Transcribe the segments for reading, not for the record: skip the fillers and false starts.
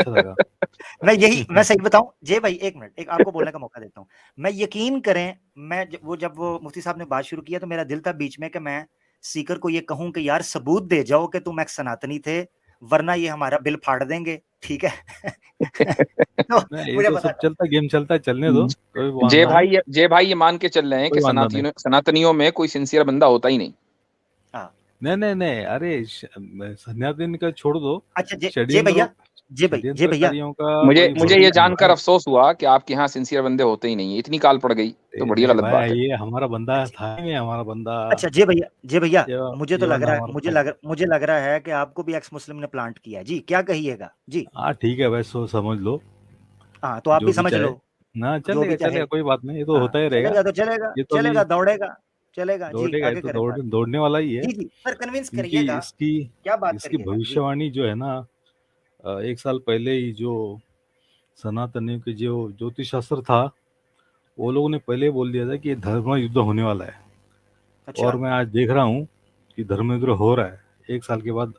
अच्छा लगा। मैं सही बताऊं जय भाई, एक मिनट, एक आपको बोलने का मौका देता हूँ। मैं यकीन करें, मैं जब वो मुफ्ती साहब ने बात शुरू किया तो मेरा दिल था बीच में कि मैं सीकर को ये कहूं कि यार सबूत दे जाओ कि तुम एक सनातनी थे, वरना ये हमारा बिल फाड़ देंगे, ठीक है। तो नहीं, ये मुझे तो पता सब था। चलता गेम चलता है, चलने दो, कोई वांधा नहीं, जय भाई ये मान के चल रहे हैं कोई कि वांधा नहीं। सनातनियों में कोई सिंसियर बंदा होता ही नहीं। हाँ, नहीं नहीं नहीं, अरे सन्यासीन का छोड़ दो, अच्छा जय षड्यंत्र, भैया, जय भैया, षड्यंत्रकारियों का मुझे कोई मुझे ये भरोसा नहीं जानकर भाई। अफसोस हुआ कि आपके यहाँ सिंसियर बंदे होते ही नहीं है, इतनी काल पड़ गई तो बड़ी नहीं गलत भाई, बात है। ये हमारा बंदा अच्छा था ही नहीं, हमारा बंदा, अच्छा जय भैया, मुझे तो ये लग बंदा रहा है, हमारा था ही। मुझे लग रहा है कि आपको भी एक्स मुस्लिम ने प्लांट किया है जी, क्या कहिएगा जी। हाँ ठीक है भाई, सो समझ लो, हाँ, तो आप जो भी भी समझ चाहे लो, ना, जो भी चलेगा चाहे। चलेगा, कोई बात नहीं, ये तो हाँ, होता ही रहेगा। चलेगा तो चलेगा, ये तो अभी चलेगा, दौड़ेगा, चलेगा जी, दौड़ेगा, ये आगे तो करें बात। दौड़ने वाला ही है। जी, जी, पर कन्विंस क्योंकि करिएगा, इसकी क्या बात इसकी करिएगा? जी, भविष्यवाणी जो है ना, 1 साल पहले ही जो सनातनियों के जो ज्योतिष शास्त्र था, वो लोगों ने पहले ही बोल दिया था कि ये धर्म युद्ध होने वाला है। और अच्छा, मैं आज देख रहा हूँ कि धर्म युद्ध हो रहा है 1 साल के बाद,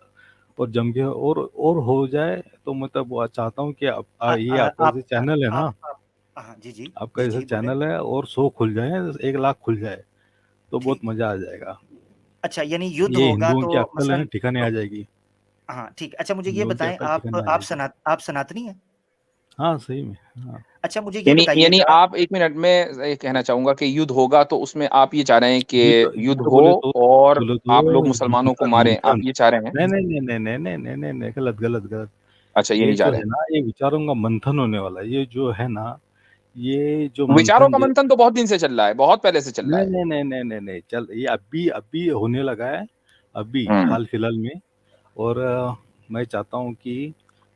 और जम के, और हो जाए तो मतलब वो चाहता हूँ कि ये आपका जैसे चैनल है ना, आप हाँ, जी, जी, आपका जी, जैसे जी, बोले, चैनल है, और 100 खुल जाए, 1 लाख खुल जाए, तो बहुत ठीक। मजा आ जाएगा। अच्छा, यानी युद्ध ये होगा हिंदुओं की तो अक्ल है ना, मसलन ठिकाने आ तो जाएगी। हाँ, ठीक। अच्छा, मुझे ये हिंदुओं की बताएँ, अक्ल ठिकाने आ जाएगी। आप सनातनी हैं? हाँ सही में, हाँ। अच्छा, मुझे ये यानी बताइएगा। आप, एक मिनट में ये कहना चाहूंगा कि युद्ध होगा तो उसमें आप ये चाह रहे हैं कि युद्ध युद्ध युद्ध हो और बोले आप तो लोग मुसलमानों को मारें, आप मंथन। ये चाह रहे हैं? नहीं नहीं नहीं नहीं नहीं नहीं नहीं नहीं, गलत गलत गलत। अच्छा, ये ये नहीं चाह जो रहे है ना, ये विचारों का मंथन होने वाला है, ये जो है ना, ये जो हैं। विचारों मंथन का मंथन तो बहुत दिन से चल रहा है, बहुत पहले से चल रहा नहीं है। नहीं नहीं नहीं नहीं नहीं, चल, ये अभी अभी होने लगा है, अभी हम्म। हाल फिलहाल में। और मैं चाहता हूँ कि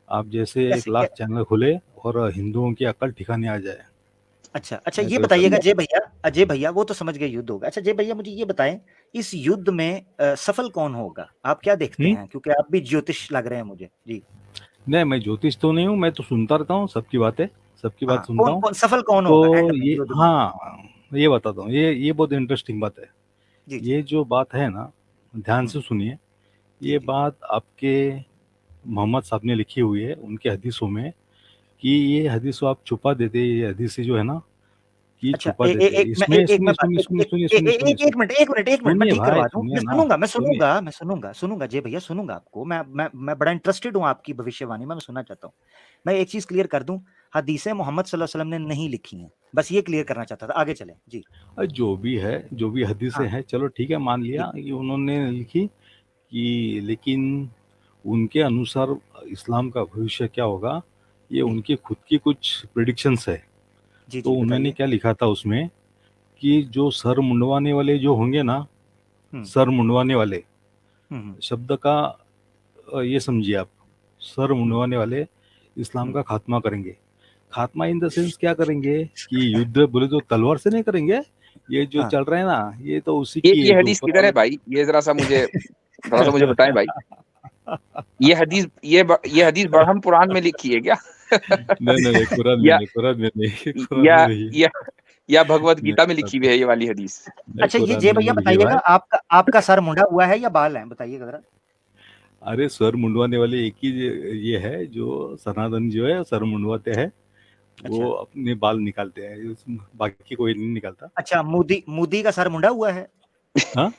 आप जैसे कैसे 1 लाख क्या चैनल खुले, और हिंदुओं की अकल ठिकाने आ जाए। अच्छा, अच्छा, मैं ये तो ऐसा बताइएगा चाहता अजय भैया, वो तो समझ गए युद्ध होगा। अच्छा, जय भैया, मुझे ये बताएँ, इस युद्ध में सफल कौन होगा? आप क्या देखते हूँ। हैं? क्योंकि आप भी ज्योतिष लग रहे हैं मुझे। जी। नहीं, मैं ज्योतिष तो नहीं हूँ, मैं तो सुनता रहता हूँ सबकी बातें, सबकी बात हाँ, सुनता हूँ। कौन सफल कौन होगा तो एंड में ये, युद्ध में? हाँ, ये बताता हूँ, ये बहुत इंटरेस्टिंग बात है। जी, जी। ये जो बात है ना, ध्यान हुँ, से सुनिए। जी, ये जी। बात आपके मोहम्मद साहब ने लिखी हुई है उनके हदीसों में, कि ये हदीस को आप छुपा देते, ये हदीस जो है ना, कि अच्छा, छुपा देते। इसमें सुनिए सुनिए सुनिए सुनिए सुनिए सुनिए सुनिए एक मिनट, मैं सुनिए ठीक भाई, करवा दूँ। सुनिए मैं ना, सुनूँगा, सुनिए। सुनूँगा जय भैया, सुनूँगा आपको। मैं बड़ा इंटरेस्टेड हूँ आपकी भविष्यवाणी में, मैं सुनना चाहता हूँ। मैं एक चीज़ क्लियर कर दूँ, हदीसें मोहम्मद सल्लल्लाहु अलैहि वसल्लम ने नहीं लिखी हैं। बस ये क्लियर करना चाहता था। आगे चलें। जी। जो भी है, जो भी हदीसें हाँ, हैं, चलो ठीक है, मान ठीक। लिया कि उन्होंने लिखी, कि लेकिन उनके अनुसार इस्लाम का भविष्य क्या होगा, ये जी। उनकी खुद की कुछ प्रिडिक्शंस है। जी, तो जी, उन्होंने बताइए। क्या लिखा था उसमें, कि जो सर मुंडवाने वाले जो होंगे ना, हुँ, सर मुंडवाने वाले हुँ, हुँ, शब्द का ये समझिए आप, सर हुँ, मुंडवाने वाले इस्लाम हुँ। का खात्मा करेंगे। खात्मा इन द सेंस क्या करेंगे, कि युद्ध बोले तो तलवार से नहीं करेंगे, ये जो हाँ। चल रहा है ना, ये तो उसी ये की ये है जो हदीस ऊपर किधर है वाले। भाई? ये जरा सा मुझे बताएं भाई। ये हदीस ये हदीस बड़हम पुराण में लिखी है क्या? नहीं नहीं नहीं, कुरान में या नहीं, कुरान में नहीं, कुरान या में नहीं है। या या भगवत नहीं, गीता में कुरान लिखी हुई में है ये वाली हदीस? नहीं, अच्छा, ये कुरान जय में भैया नहीं लिखी है बताइएगा, भाई। आपका सर मुंडा हुआ है या बाल हैं? बताइएगा ज़रा। अरे सर मुंडवाने वाले एक ही ये है, जो सनातन जो है सर मुंडवाते हैं, वो अच्छा। अपने बाल निकालते हैं, बाकी कोई नहीं निकालता। अच्छा, मोदी का सर मुंडा हुआ है? हाँ,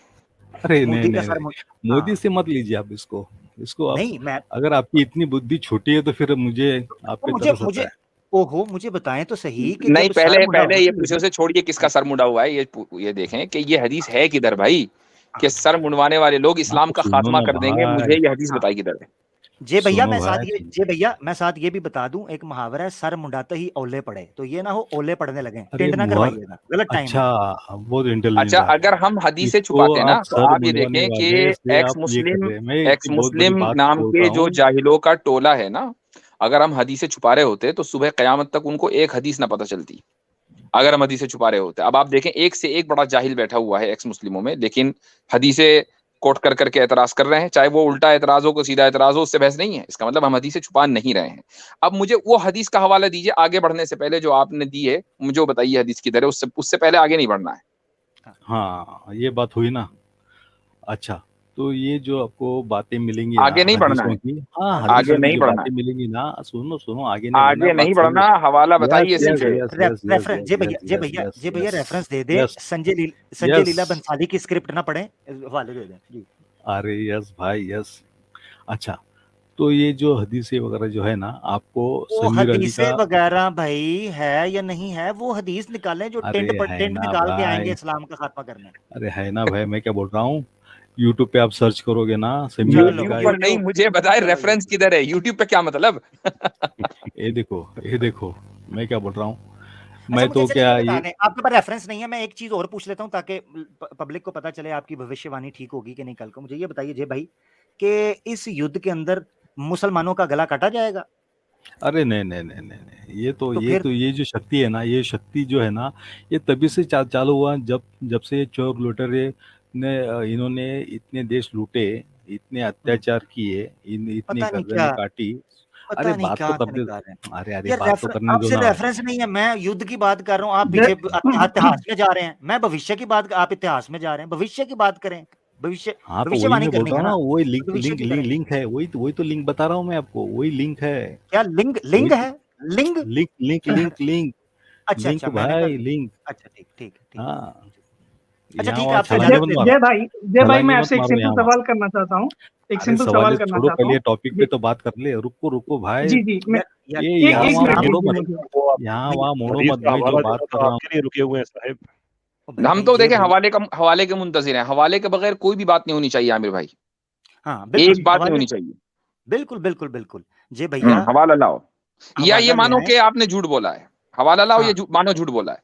अरे नहीं मोदी का नहीं सर नहीं, मुं मोदी हाँ। से मत लीजिए आप इसको, इसको आप, नहीं, मैं अगर आपकी इतनी बुद्धि छोटी है तो फिर मुझे आप तो पे मुझे तरस आता मुझे है। ओहो! मुझे बताएँ तो सही कि नहीं, जब सर पहले मुंडा पहले होगा ये तो पूछे, लेडीज़। उसे छोड़िए किसका हाँ, सर मुंडा हुआ है, ये देखें कि ये हदीस है किधर भाई, कि हाँ, सर मुंडवाने वाले लोग हाँ इस्लाम तो का सुनो खात्मा ना कर देंगे, मुझे भाई, ये हदीस हाँ। बताई किधर है? सुनो भाई, सुनो। जय भैया, मैं साथ ये भी बता दूँ, एक मुहावरा है, सर मुंडाते ही ओले पड़े। तो ये ना हो ओले पड़ने लगें, अरे टिंड ना मुहर, करवाइएगा, गलत टाइम है। अच्छा, बहुत अच्छा, इंटेलिजेंट है अगर आप। हम हदीसें इसको छुपाते आप ना तो सर आप ये मुंडवाने देखें कि वाले से एक्स आप ये कर मुस्लिम रहे हैं, मैं एक्स इतनी बहुत बड़ी मुस्लिम बात नाम बोल के रहा जो हूँ। जाहिलों का टोला है ना, अगर हम हदीसें छुपा रहे होते तो सुबह कयामत तक उनको एक हदीस ना पता चलती, अगर हम हदीसें छुपा रहे होते। अब आप देखें, एक से एक बड़ा जाहिल बैठा हुआ है एक्स मुस्लिमों में, लेकिन हदीसें कोट कर करके एतराज कर रहे हैं, चाहे वो उल्टा एतराज हो को सीधा एतराज हो, उससे बहस नहीं है। इसका मतलब हम हदीसें छुपा नहीं रहे हैं। अब मुझे वो हदीस का हवाला दीजिए आगे बढ़ने से पहले, जो आपने दी है मुझे वो बताइए हदीस किधर है, उससे उससे पहले आगे नहीं बढ़ना है। हाँ, हाँ, ये बात हुई ना। अच्छा, तो ये जो आपको बातें मिलेंगी आगे ना नहीं बढ़ना हदीसों है, की, हाँ आगे हदीसों की नहीं जो बढ़ना बातें है, मिलेंगी ना, सुनो सुनो, आगे नहीं बढ़ना आगे है, बात नहीं सुनिए। बढ़ना, हवाला बताइए यस यस सीधे। Yes yes yes reference, yes जे भैया यस जे यस भैया यस जे भैया यस रेफरेंस दे दे, यस संजय यस। लीला बंसाली की स्क्रिप्ट ना पढ़े, हवाले दे दें जी। अरे यस भाई यस। अच्छा, तो ये जो हदीसें वगैरह जो है ना, आपको वो समीर अली हदीसें का, वगैरह भाई है या नहीं है, वो हदीस निकालें जो अरे है टेंट ना निकाल के आएंगे भाई, इस्लाम का खात्मा करने। अरे है ना भाई, मैं क्या बोल रहा हूँ, यूट्यूब पे आप सर्च करोगे ना समीर अली चलो का, यूट्यूब पर नहीं, यूट्यूब, मुझे बताए चलो रेफरेंस यूट्यूब। किधर है, यूट्यूब पे क्या मतलब। ये देखो मैं क्या बोल रहा हूँ, अच्छा मैं मुझे तो चलिए ये क्या बता ये, दें, आपके पास रेफरेंस नहीं है, मैं एक चीज और पूछ लेता हूँ ताकि पब्लिक को पता चले आपकी भविष्यवाणी ठीक होगी कि नहीं कल को। मुझे ये बताइए जे भाई कि इस युद्ध के अंदर मुसलमानों का गला काटा जाएगा? अरे नहीं नहीं नहीं नहीं नहीं, तो फिर ये जो शक्ति है ना, ये शक्ति जो है ना, ये तभी से चालू हुआ जब जब से चोर लुटेरे ने इन्होंने इतने देश लूटे, इतने अत्याचार किए, इतनी पता नहीं गर्दनें क्या, काटी। अरे पता नहीं बात तो क्या कर क्या दे, निकाल रहे हैं अरे ये बात तो करने दो आपसे ना। रेफरेंस नहीं है, मैं युद्ध की बात कर रहा हूँ, आप जय पीछे इतिहास में जा रहे हैं, मैं भविष्य की बात, आप इतिहास में जा रहे हैं, भविष्य की बात करें, भविष्य हाँ तो वही भविष्यवाणी मैं बोल करनी रहा है हूँ ना, ना, वही तो भविष्य की करें। लिंक है, वही तो लिंक बता रहा हूँ मैं आपको, वही लिंक है, क्या लिंग वही लिंग तो है? लिंग? लिंक लिंक लिंक लिंक अच्छा लिंक अच्छा, मैंने कहा भाई लिंक। अच्छा ठीक ठीक ठीक ठीक हाँ, ठीक। अच्छा यहाँ ठीक है, वहाँ आपसे छलांगे जय मत जानते हैं। मारो, जय भाई, मैं छलांगे मत आपसे एक मारो सिंपल यहाँ वहाँ। सवाल करना चाहता हूँ। एक अरे सिंपल सवाल सवाल ये करना छोड़ो, चाहता पहले हूँ। ये टॉपिक पे जी तो बात कर ले, रुको रुको भाई, जी जी, मैं यार ये एक यहाँ एक वहाँ मिनट इस्लाम मोड़ो दीजिए मत, मुझे। वो आप यहाँ भैया वहाँ मोड़ो हदीस मत, का मैं जो हवाला बात देना कर तो रहा हूँ। आपके लिए रुके हुए हैं साहब। ओ भाई हम भाई तो जे देखें भाई, हवाले के मुंतजिर हैं, हवाले के बगैर कोई भी बात नहीं होनी चाहिए आमिर भाई, हाँ बिल्कुल एक बात नहीं हवाले, होनी चाहिए। बिल्कुल बिल्कुल बिल्कुल जे भैया, हवाला लाओ, या ये हवाला ले मानो आए। कि आपने झूठ बोला है, हवाला लाओ, हाँ, ये मानो झूठ बोला है,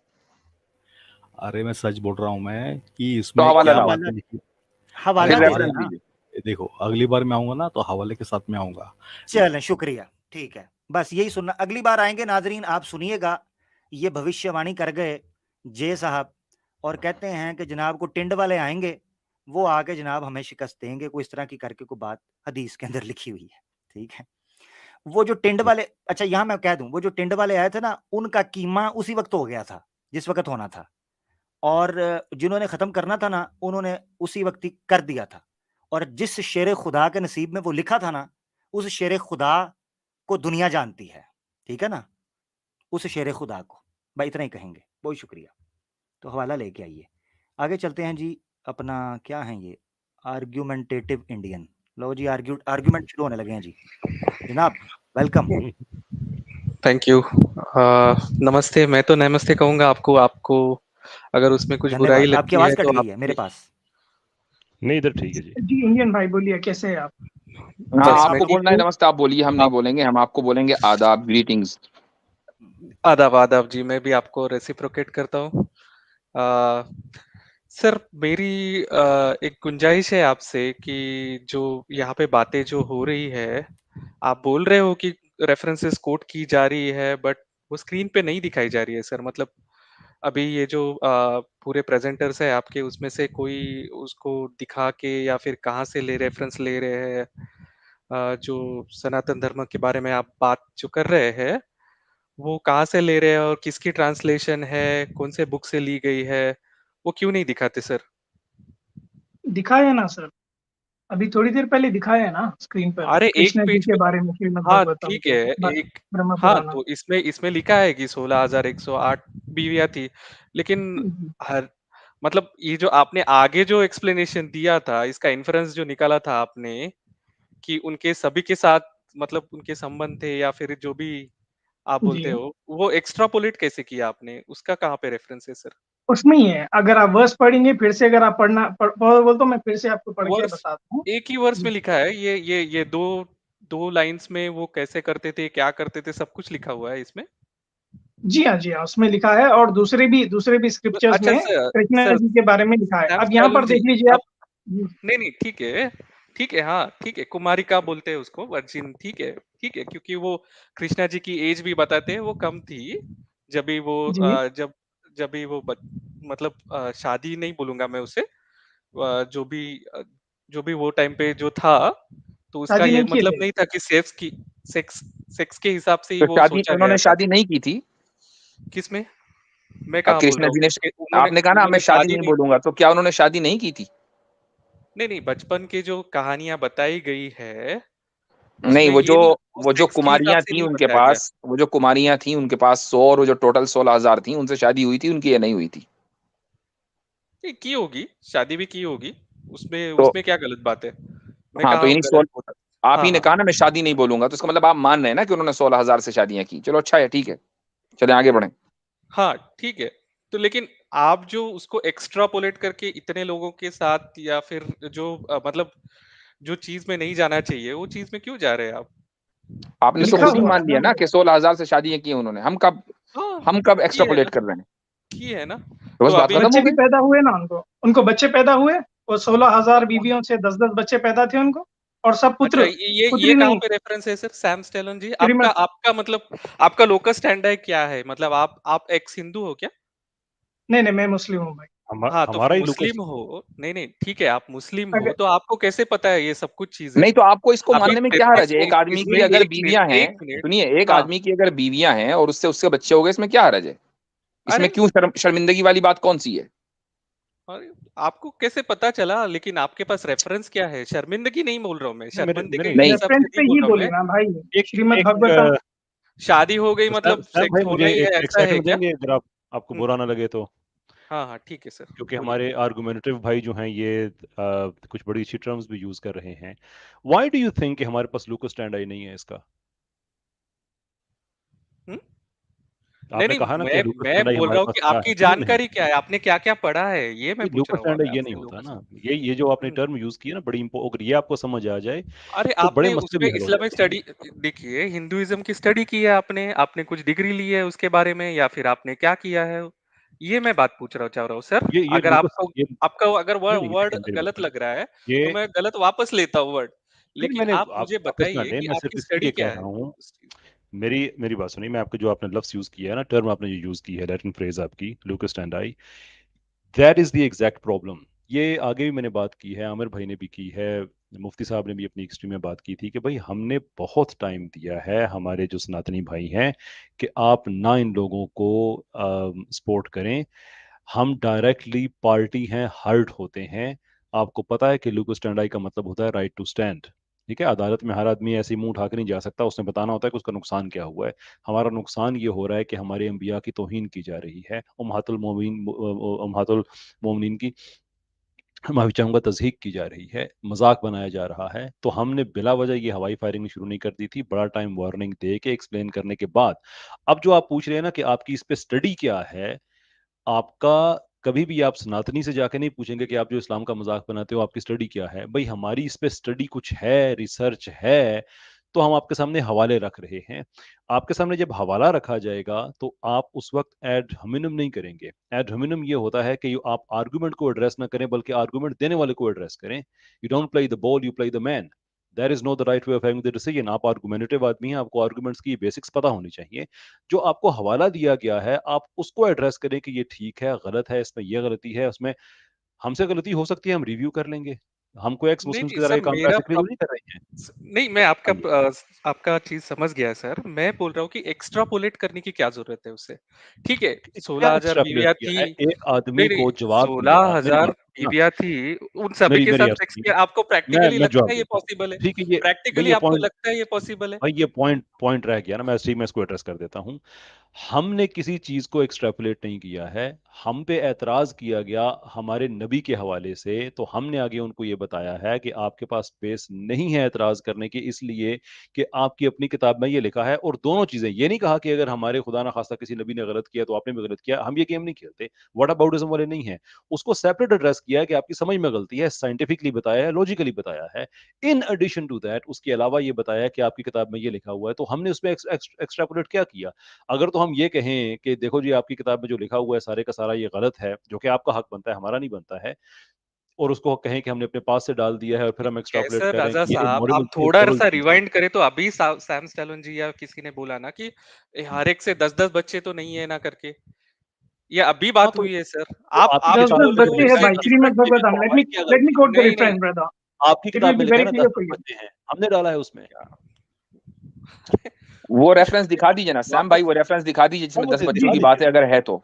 अरे मैं सच बोल रहा हूँ मैं कि तो इसमें हवाला क्या लाओ, बातें हवाला, लिखी। अरे हवाला फिर दे हवाला, दें रेफरेंस ना। दीजिए। ये देखो अगली बार मैं आऊंगा ना तो हवाले के साथ में आऊंगा। चलें, शुक्रिया, ठीक है, बस यही सुनना, अगली बार आएंगे नाजरीन, आप सुनिएगा, ये भविष्यवाणी कर गए जे साहब, और कहते हैं कि जनाब को टिंड वाले आएंगे, वो आके जनाब हमें शिकस्त देंगे, कोई इस तरह की करके कोई बात हदीस के अंदर लिखी हुई है, ठीक है। वो जो टिंड वाले, अच्छा यहाँ मैं कह दूं, वो जो टिंड वाले आए थे ना, उनका कीमा उसी वक्त हो गया था जिस वक्त होना था, और जिन्होंने खत्म करना था ना, उन्होंने उसी वक्त ही कर दिया था, और जिस शेर खुदा के नसीब में वो लिखा था ना, उस शेर खुदा को दुनिया जानती है, ठीक है ना, उस शेर खुदा को, भाई इतना ही कहेंगे, बहुत शुक्रिया। तो हवाला लेके आइए, आगे चलते हैं जी। अपना क्या है ये, आर्ग्यूमेंटेटिव इंडियन, लो जी, आर्ग्यूमेंट शुरू होने लगे हैं जी, जनाब वेलकम। Thank you. नमस्ते, मैं तो नमस्ते कहूँगा आपको, आपको अगर उसमें कुछ बुराई धन्यवाद, आपकी लगती है आवाज कट तो गई आप है मेरे पास। नहीं इधर ठीक है जी। जी इंडियन भाई बोलिए, कैसे हैं आप? हाँ बस मैं आपको ठीक बोलना है हूँ। नमस्ते, आप बोलिए, हम नहीं आप बोलेंगे, हम आपको बोलेंगे आदाब, ग्रीटिंग्स। आदाब आदाब जी, मैं भी आपको रेसिप्रोकेट करता हूँ। सर मेरी एक गुंजाइश है आपसे कि जो यहाँ पे बातें जो हो रही है, आप बोल रहे हो कि रेफरेंसेस कोट की जा रही है, बट वो स्क्रीन पे नहीं दिखाई जा रही है सर। मतलब अभी ये जो पूरे प्रेजेंटर्स है आपके, उसमें से कोई उसको दिखा के या फिर कहाँ से ले रेफरेंस ले रहे हैं, जो सनातन धर्म के बारे में आप बात जो कर रहे हैं, वो कहाँ से ले रहे हैं और किसकी ट्रांसलेशन है, कौन से बुक से ली गई है, वो क्यों नहीं दिखाते सर? दिखाया ना सर, अभी थोड़ी देर पहले दिखाया ना स्क्रीन पर, अरे एक कृष्णा जी पेज के पे, बारे में, श्रीमद् हाँ भागवतम ठीक के है, एक, ब्रह्म हाँ पुराण। तो इसमें इसमें लिखा है कि 16,108 बीवियां थी, लेकिन हर, मतलब ये जो आपने आगे जो एक्सप्लेनेशन दिया था, इसका इन्फरेंस जो निकाला था आपने कि उनके सभी के साथ मतलब उनके संबंध थे या फिर जो भी आप जी बोलते हो, वो एक्स्ट्रापोलेट कैसे किया आपने? उसका कहाँ पे रेफरेंस है सर? उसमें ही है, अगर आप वर्स पढ़ेंगे फिर से, अगर आप बोल तो मैं फिर से आपको पढ़ के वर्स, बताता हूँ। एक ही वर्स जी में लिखा है, ये दो लाइंस में वो कैसे करते थे, क्या करते थे, सब कुछ लिखा हुआ है इसमें। जी हाँ, जी हाँ, उसमें लिखा है, और दूसरे भी स्क्रिप्चर्स अच्छा में सर, कृष्णा सर जी के बारे में लिखा है। सैम अब यहाँ स्टाइलिन पर जी, देख लीजिए अब आप। जी नहीं नहीं ठीक है, हाँ ठीक है, कुमारिका बोलते हैं उसको, वर्जिन, ठीक है, क्योंकि वो कृष्णा जी की एज भी बताते हैं, वो कम थी जब भी वो जी, जब भी वो मतलब शादी नहीं बोलूंगा मैं उसे, जो भी जो भी वो टाइम पे जो था, तो उसका शादी ये नहीं किए मतलब थे। नहीं था कि सेक्स सेक्स के हिसाब से ही तो वो शादी सोचा गया उन्होंने था। शादी नहीं की थी, किसमें? मैं कहाँ बोल कृष्ण रहा हूँ जी ने, उन्होंने आपने कहा ना मैं उन्होंने शादी शादी नहीं नहीं, बोलूंगा, तो क्या उन्होंने शादी नहीं की थी? नहीं, बचपन की जो कहानियाँ बताई गई है, नहीं, उसमें ये नहीं, वो वो जो सेक्स के हिसाब कुमारियां से थी नहीं उनके बताया गया। पास, वो जो कुमारियां थी उनके पास 100 और वो जो टोटल 16,000 थी उनसे शादी हुई थी उनकी, या नहीं हुई थी? नहीं, की होगी, शादी भी की होगी, उसमें तो उसमें क्या गलत बात है? मैं हाँ, तो कहाँ इन्हीं गलत 16, बोला? आप हाँ, ही ने हाँ। कहा ना मैं शादी नहीं बोलूंगा, तो इसका मतलब आप मान रहे हैं ना कि उन्होंने 16,000 से शादियां की। चलो अच्छा है, ठीक है, चले आगे बढ़े। हाँ, ठीक है। तो लेकिन आप जो उसको एक्स्ट्रापोलेट करके इतने लोगों के साथ, या फिर जो मतलब जो चीज़ में नहीं जाना चाहिए, वो चीज़ में क्यों जा रहे हैं आप? आपने तो लिखा खुद ही मतलब हुआ मान है लिया ना। ना कि 16,000 से शादियां की हैं उन्होंने। हाँ, हम कब की है एक्स्ट्रापोलेट ना, कर रहे हैं? की है ना। तो तो बस बात अभी खत्म बच्चे हो भी गई। पैदा हुए ना उनको, उनको बच्चे पैदा हुए, और 16,000 बीवियों से 10-10 बच्चे पैदा थे उनको, और सब अच्छा, पुत्र, ये पुत्री कहाँ नहीं। पे रेफरेंस है सर, सैम स्टेलन जी? आपका श्रीमद, आपका मतलब आपका लोकस स्टैंड क्या है? मतलब आप एक्स हिंदू हो क्या? नहीं नहीं, मैं मुस्लिम हूँ भाई। हाँ, तो हमारा ही लोकस। मुस्लिम हो, नहीं, ठीक है, आप मुस्लिम हो, अगर तो आपको कैसे पता है ये सब कुछ चीज़ें? नहीं, तो आपको इसको अभी मानने में क्या देखो, हर्ज है? एक आदमी की इसमें अगर 1 मिनट, बीवियां हैं, 1 मिनट। सुनिए, एक हाँ, आदमी की अगर बीवियां हैं और उससे उसके बच्चे हो गए, इसमें क्या हर्ज है? इसमें अरे! क्यों शर्मिंदगी वाली बात कौन सी है? अरे! आपको कैसे पता चला? लेकिन आपके पास रेफरेंस क्या है? शर्मिंदगी नहीं बोल रहा हूँ मैं, नहीं, मेरे शर्मिंदगी मेरे के नहीं, हिसाब रेफरेंस से पे नहीं बोल ही रहा हूँ बोले मैं। ना भाई, एक श्रीमद एक भगवतम। शादी हो गई सैम मतलब सैम सेक्स भाई, होना मुझे ही है, एक ऐसा है सेकंड क्या? देंगे अगर आप, आपको हुँ, बुरा ना लगे तो? हाँ, हाँ, ठीक है सर, क्योंकि बोलिए। हमारे आर्गुमेंटेटिव भाई जो हैं ये कुछ बड़ी अच्छी टर्म्स भी यूज कर रहे हैं। व्हाई डू यू थिंक कि हमारे पास लोकस स्टैंड आई नहीं है इसका? हुँ? नहीं, आपने नहीं, कहा ना कि मैं लोकस मैं स्टैंड आई बोल हमारे रहा हूँ पास कि क्या है, आपकी क्यों नहीं? जानकारी क्या है? आपने क्या-क्या पढ़ा है? ये मैं ये पूछ लोकस रहा हूँ स्टैंड आई अभी ये नहीं आपसे होता लोकस। ना। ये जो आपने हुँ। टर्म यूज की है ना, बड़ी अगर ये आपको समझ आ जाए अरे, तो बड़े आपने मसले उसमें भी हल हो इस्लामिक जाते हैं। स्टडी, देखिए, हिंदुइज़्म की स्टडी की है आपने, आपने कुछ डिग्री ली है उसके बारे में, या फिर आपने क्या किया है? ये मैं बात पूछ रहा चाह रहा हूँ सर। ये अगर लोकस आपको ये आपका अगर नहीं नहीं, वर्ड देखें मेरी बात गलत सुनिए। लग रहा है, ये तो मैं गलत वापस लेता हूँ वर्ड। नहीं, लेकिन मैंने आप आप मुझे वापस ना बताइए लें, कि मैं आपकी सिर्फ स्टडी इसलिए कह क्या रहा है हूँ। उस चीज़। मेरी मेरी बात सुनिए, मैं आपको जो आपने लफ्ज़ यूज़ किया है ना, टर्म आपने जो यूज़ की है, लैटिन फ्रेज़ आपकी लूकस स्टैंडाई, that is the exact problem. ये आगे भी मैंने बात की है, आमिर भाई ने भी की है, मुफ्ती साहब ने भी अपनी हिस्ट्री में बात की थी कि भाई हमने बहुत टाइम दिया है हमारे जो सनातनी भाई हैं कि आप ना इन लोगों को सपोर्ट करें। हम डायरेक्टली पार्टी हैं, हर्ट होते हैं। आपको पता है कि लूकस स्टैंडाई का मतलब होता है राइट टू स्टैंड। ठीक है, अदालत में हर आदमी ऐसे ही मुंह उठा के नहीं जा सकता, उसने बताना होता है कि उसका नुकसान क्या हुआ है। हमारा नुकसान ये हो रहा है कि हमारे अंबिया की तौहीन की जा रही है, उम्महातुल मोमिनीन की, मैं भी चाहूंगा, तज़हीक की जा रही है, मजाक बनाया जा रहा है। तो हमने बिला वजह ये हवाई फायरिंग शुरू नहीं कर दी थी, बड़ा टाइम वार्निंग दे के एक्सप्लेन करने के बाद। अब जो आप पूछ रहे हैं ना कि आपकी इस पे स्टडी क्या है, आपका कभी भी आप सनातनी से जाके नहीं पूछेंगे कि आप जो इस्लाम का मजाक बनाते हो आपकी स्टडी क्या है। भाई हमारी इस पे स्टडी कुछ है, रिसर्च है, तो हम आपके सामने हवाले रख रहे हैं। आपके सामने जब हवाला रखा जाएगा तो आप उस वक्त एड होमिनम नहीं करेंगे। एड होमिनम ये होता है कि आप आर्गुमेंट को एड्रेस ना करें बल्कि आर्गुमेंट देने वाले को एड्रेस करें। You don't play the ball, you play the man. There is no the right way of having the decision. आप आर्गुमेंटेटिव आदमी हैं, आपको आर्गुमेंट्स की बेसिक्स पता होनी चाहिए। जो आपको हवाला दिया गया है आप उसको एड्रेस करें कि ये ठीक है, गलत है, इसमें ये गलती है, उसमें हमसे गलती हो सकती है, हम रिव्यू कर लेंगे। हम कोई एक्स नहीं, मुस्लिम्स नहीं की तरह सर, ये काम मेरा पैसे के लिए तो नहीं कर रहे हैं। नहीं, मैं आपका हाँ जी। आपका चीज़ समझ गया सर। मैं बोल रहा हूँ कि एक्स्ट्रापोलेट करने की क्या ज़रूरत है उससे? ठीक है, क्या 16,000 एक्स्ट्रापुलेट बीवियाँ किया थी। है? एक नहीं, आदमी नहीं, को जवाब दिया, मेरी 16,000 बात सुनिए ना, बीवियाँ थी, उन सभी मेरी के मेरी साथ बात सेक्स सुनिए। किया, आपको प्रैक्टिकली मैं लगता जवाब है ये देता हूँ। पॉसिबल है? ठीक है, ये भाई प्रैक्टिकली ये आपको पॉइंट, लगता है ये पॉसिबल है? भाई ये पॉइंट पॉइंट रह गया ना, मैं इसी में इसको एड्रेस कर देता हूँ। हमने किसी चीज को एक्सट्रैपुलेट नहीं किया है, हम पे एतराज किया गया हमारे नबी के हवाले से, तो हमने आगे उनको ये बताया है कि आपके पास स्पेस नहीं है एतराज करने की, इसलिए कि आपकी अपनी किताब में ये लिखा है। और दोनों चीजें, ये नहीं कहा कि अगर हमारे खुदा ना खास्ता किसी नबी ने गलत किया तो आपने भी गलत किया, हम ये गेम नहीं खेलते, व्हाट अबाउटिज्म वाले नहीं है। उसको सेपरेट एड्रेस किया है कि आपकी समझ में गलती है, साइंटिफिकली बताया है, लॉजिकली बताया है। इन एडिशन टू दैट उसके अलावा ये बताया है कि आपकी किताब में ये लिखा हुआ है, तो हमने उसमें एक्स्ट्रापोलेट क्या किया? अगर तो हम ये कहें कि देखो जी आपकी किताब में जो लिखा हुआ है सारे का सारा ये गलत है, जो कि आपका हक बनता है, हमारा नहीं बनता है, और उसको कहें कि हमने अपने पास से डाल दिया है और फिर हम एक्स्ट्रापोलेट कैसर कर रहे हैं रज़ा कि ये साहब, इमोरल आप इमोरल थोड़ा-सा चीज है। रिवाइंड करें तो अभी सैम स्टैलोन जी या किसी ने बोला ना कि हर एक से 10-10 बच्चे तो नहीं है ना करके। ये अभी हाँ, बात तो हुई है सर। तो आप आपकी आप दस किताब जो में दस तो जो बच्चे लिखा हैं है भाई, लिखा कि है, श्रीमद 20 भगवतम। बच्चे हैं, तो लेट हमारी मी क्या कोट द गलती है? नहीं, नहीं, रेफरेंस ब्रदर। आपकी इट विल किताब बी में लिखा वेरी है ना क्लियर 10 फॉर यू। बच्चे हैं, हमने डाला है उसमें। वो रेफरेंस दिखा दीजिए ना बात सैम तो भाई, वो रेफरेंस दिखा दीजिए वो जिसमें 10 मुझे बच्चों जी की दिखा जी, बात है दीजिए। अगर है तो।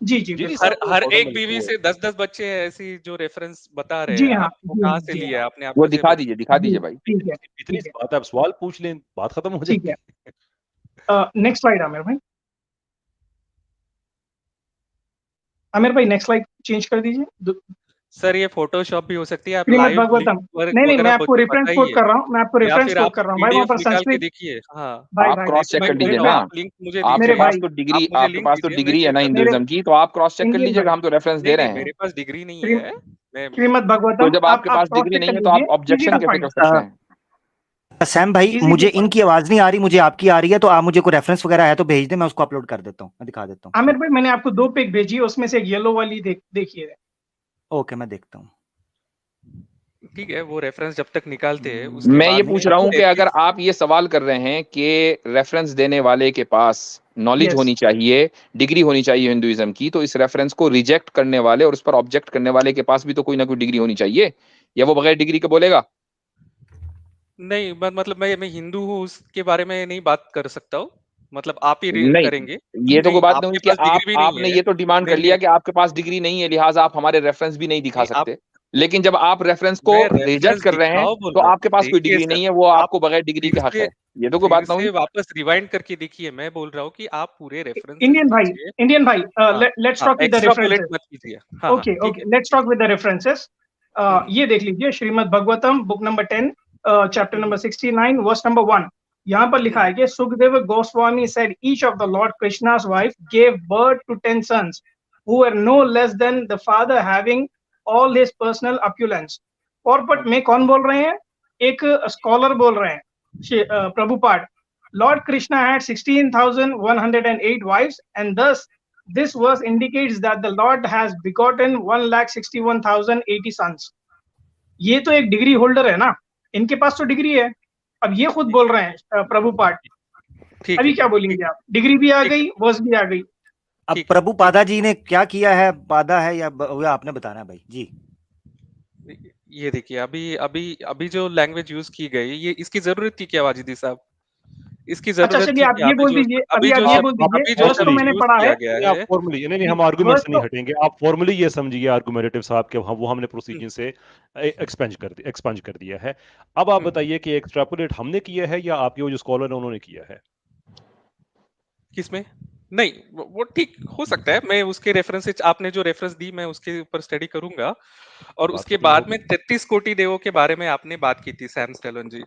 जी जी जी बिल्कुल। हर सब हर फोटो एक में बीवी लिखा हुआ से है। 10-10 बच्चे हैं, ऐसी जो रेफरेंस बता रहे जी हैं हाँ आप, वो जी कहाँ हाँ से जी लिए हाँ आपने? आप वो मुझे दिखा बताइए। दिखा जी दीजिए भाई। ठीक है इतनी ठीक है। सी बात है, आप सवाल पूछ लें, बात खत्म हो ठीक जाएगी। है। नेक्स्ट स्लाइड आमिर भाई। आमिर भाई नेक्स्ट स्लाइड चेंज कर दीजिए। सर ये फोटोशॉप भी हो सकती है, आप श्रीमद् लाइव लिंक भागवतम। नहीं नहीं, मैं वगैरह आपको मुझे रेफरेंस कोट बताइए, कर रहा हूँ, मैं आपको या रेफरेंस फिर कोट आप कर रहा हूँ भाई, वहाँ पीडीएफ पर निकाल के संस्कृत। देखिए। हाँ, भाई आप भाई क्रॉस चेक मैं कर कह लीजिए रहा हूँ ना। आप लिंक मुझे दीजिए, मेरे आपके पास भाई तो आप डिग्री, मुझे आपके लिंक पास तो दीजिए, मैं डिग्री है चेक ना करता हूँ। मेरे हिंदुइज्म की, तो आप क्रॉस चेक कर इंडियन लीजिएगा, भाई, हम तो रेफरेंस दे रहे नहीं, हैं। मेरे पास डिग्री नहीं श्री है। मैं श्रीमद् तो भागवतम, जब आपके आप पास क्रॉस डिग्री चेक कर नहीं है तो लीजिए, आप इजी ऑब्जेक्शन टू कैसे फाइंड। कर सकते हैं? सैम भाई, इजी मुझे टू फाइंड। इनकी आवाज नहीं आ रही, मुझे आपकी आ रही है, तो आप मुझे कोई रेफरेंस वगैरह है तो भेज दें, मैं उसको अपलोड कर देता हूँ, मैं दिखा देता हूँ। आमिर भाई मैंने आपको 2 पिक भेजी है, उसमें से एक येलो वाली देखिए। ओके, मैं देखता हूँ। ठीक है, वो रेफरेंस जब तक निकालते हैं उसके मैं ये बाद नहीं, में पूछ रहा हूँ कि अगर 33 आप ये सवाल कर रहे हैं कि रेफरेंस देने वाले के पास नॉलेज यस होनी चाहिए, डिग्री होनी चाहिए हिंदुइज्म की, तो इस रेफरेंस को रिजेक्ट करने वाले और उस पर ऑब्जेक्ट करने वाले के पास भी तो कोई ना कोई डिग्री होनी चाहिए, या वो बगैर डिग्री के बोलेगा? नहीं, मतलब मैं हिंदू हूँ, उसके बारे में नहीं बात कर सकता हूँ। मतलब आप ही नहीं, करेंगे। ये तो कोई नहीं, बात नहीं हुई आपके कि पास आप डिग्री भी नहीं आपने है। ये तो डिमांड कर नहीं, लिया नहीं, कि आपके पास डिग्री नहीं है, लिहाजा आप हमारे रेफरेंस भी नहीं दिखा नहीं, आप सकते। लेकिन जब आप रेफरेंस को मैं रिजेक्ट रेफरेंस कर रहे हैं दिखाओ बोल तो रहा हूँ। आपके पास कोई देखिए डिग्री सर, नहीं है, वो आप आपको बगैर डिग्री के हक है। ये तो कोई फिर बात ना हुई। से वापस रिवाइंड करके देखिए। मैं बोल रहा हूँ कि आप पूरे रेफरेंसेस इंडियन भाई, दीजिए। इंडियन भाई, हाँ, लेट्स हाँ, talk with the extrapolate references. मत कीजिए। हाँ, हाँ, ओके ठीक ओके, है, लेट्स ठीक टॉक विद द रेफरेंसेस। है। ये देख लीजिए, Shrimad Bhagavatam book number 10, chapter hmm, number 69, verse number 1। यहाँ पर लिखा है कि Sukhdev Goswami said each of the Lord Krishna's wife gave birth to 10 sons who were no less than the father, having all his personal opulence। पॉरपट में कौन बोल रहे हैं? एक स्कॉलर बोल रहे हैं, Prabhupada. Lord Krishna had 16,108 wives, and thus this verse indicates that the Lord has begotten 1,61,080 sons। ये तो एक डिग्री होल्डर है ना, इनके पास तो डिग्री है। अब ये खुद बोल रहे हैं प्रभुपाद। ठीक अभी है, क्या बोलेंगे आप? डिग्री भी आ ठीक गई, वर्स भी आ गई। अब ठीक है, प्रभु ठीक पादा जी ने क्या किया है, पादा है या आपने बताना है भाई जी। है। ये देखिए, अभी अभी अभी जो लैंग्वेज यूज की गई, ये इसकी जरूरत थी क्या वाजिदी साहब? इसकी अच्छा जरूरत चलिए, थी आप क्या? ये बोल दीजिए, अभी आप ये आप बोल आप दीजिए, अभी जो वर्स तो शब्द फॉर्मली, मैंने यूज पढ़ा किया है। गया नहीं आप है, फॉर्मली, नहीं नहीं हम आर्गुमेंट वर्स से नहीं तो हटेंगे, आप फॉर्मली ये समझिए आर्गुमेंटिव साहब के वो हमने प्रोसीजर से एक्सपेंज कर दिया है। अब आप बताइए कि एक्सट्रापोलेट हमने किया है या आपके वो जो स्कॉलर है उन्होंने किया है? किसमें? नहीं, वो ठीक हो सकता है। मैं उसके रेफरेंसेस, आपने जो रेफरेंस दी, मैं उसके ऊपर स्टडी करूंगा। और बात उसके खत्म बाद में होगी। 33 कोटि देवों के बारे में आपने बात की थी, सैम स्टेलन जी।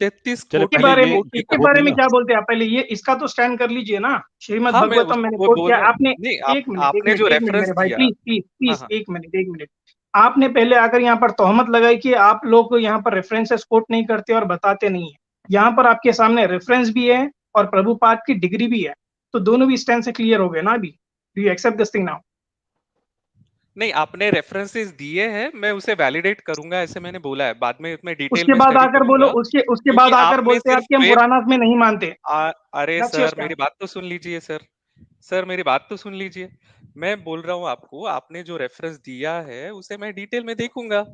33 चले के पहले कोटि बारे में, ये कोटि तो इसके को, हो बारे गई में ना। क्या बोलते हैं आप? पहले ये इसका तो स्टैंड कर लीजिए ना। श्रीमद् हाँ, मैं भगवतम उसको मैंने वो कोट बोल किया, रहा हूँ। आपने नहीं, एक मिनट एक आपने मिनट जो एक मिनट रेफरेंस मेरे भाई, दिया। प्लीज प्लीज हाँ, प्लीज हाँ, एक मिनट एक मिनट। आपने पहले आकर यहाँ पर तोहमत लगाई कि आप लोग यहाँ पर रेफरेंसेस कोट नहीं करते और बताते नहीं है। यहाँ पर आपके सामने रेफरेंस भी है और प्रभुपाद की डिग्री भी है, तो दोनों भी स्टैंड से क्लियर हो गए ना अभी। Do you accept this thing now? नहीं, आपने रेफरेंसेस दिए हैं, मैं उसे वैलिडेट करूंगा, ऐसे मैंने बोला है। बाद में मैं डिटेल उसके में बाद स्टडी आकर बोलो, करूंगा, उसके क्योंकि बाद आकर आपने बोलते हैं आप सिर्फ कि हम वेब पुराना में नहीं मानते। अरे दैट्स योर सर, मेरी स्टैंड। बात तो सुन लीजिए सर। सर, मेरी बात तो सुन लीजिए। मैं बोल रहा हूँ आपको, आपने जो रेफरेंस दिया है उसे मैं डिटेल में देखूंगा।